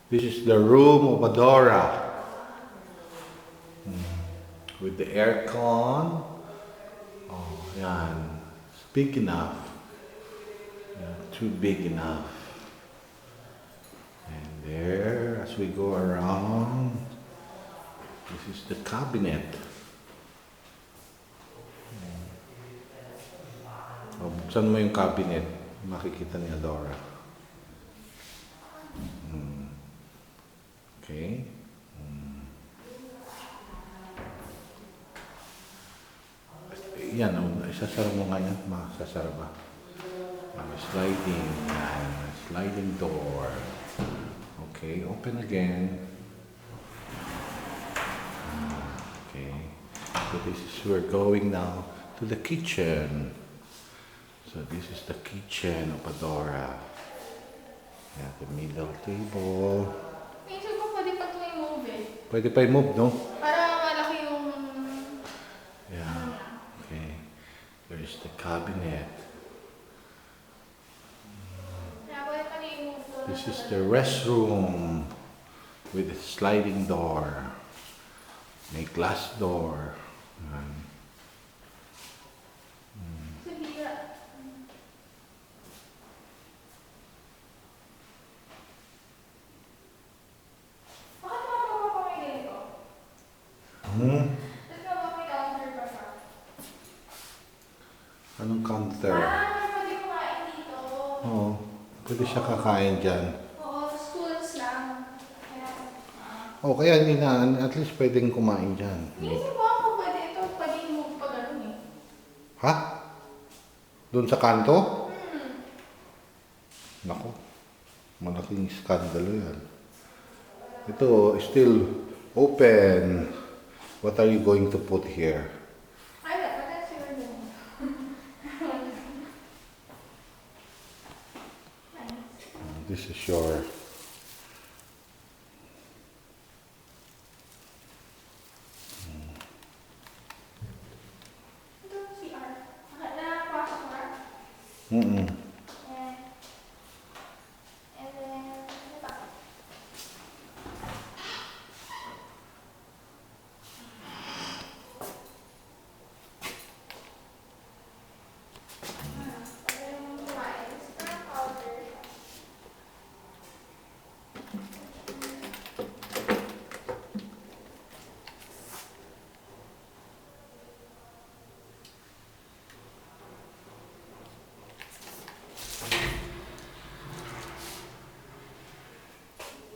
This is the room of Adora. With the aircon. Oh, yan. It's big enough. Yeah, too big enough. And there, as we go around, this is the cabinet. Oh, buksan mo yung cabinet, makikita ni Adora. Okay. Yan, isasara mo nga yan. Masasara ba? Sliding. Yan. Sliding door. Okay, open again. Okay. So this is, we're going now to the kitchen. So this is the kitchen of Adora. Yeah, the middle table. Isip ko pwede pa ito i-move eh. Pwede pa i-move, no? Para malaki yung... Yeah. Okay. There's the cabinet. Kaya pwede pa i-move to. This is the restroom with a sliding door. May glass door. Yan. Sabira. Bakit mapapapamigay ko? Tapos mapapamigay counter pa siya. Anong counter? Pwede kumain dito. Oo. Pwede siya kakain dyan. Oo, stools lang. Kaya, Kaya ninaan, at least pwedeng kumain dyan. Inisip ko ako pwede ito, pwede i-move pa gano'n eh. Ha? Doon sa kanto? Nako. Malaking skandalo yan. Ito, still open. What are you going to put here? Ay, that's your room. This is your... Ito, CR. Napasok na. Mm-mm. And then, ano pa?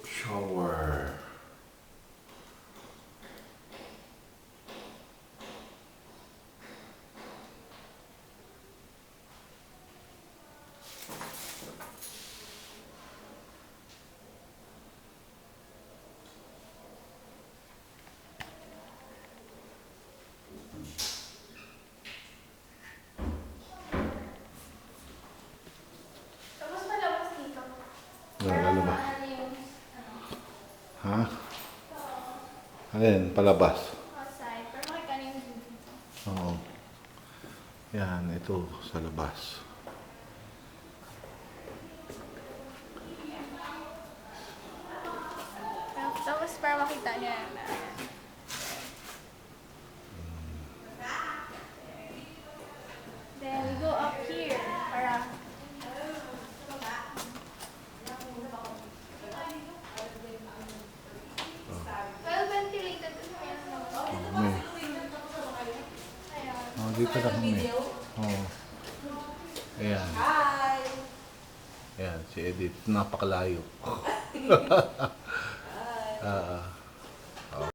Shower. Tapos palabas dito. Lalo ba? Ano yung, Ha? Alin, palabas. outside. Pero makita niyo yung view dito. Oo. Yan, ito sa labas. Tapos para makita niya na. Then we go up here para well ventilated kasi meron naman. May. Dito na kami. Oo. Ayan. Ayan, si Edith. Napakalayo.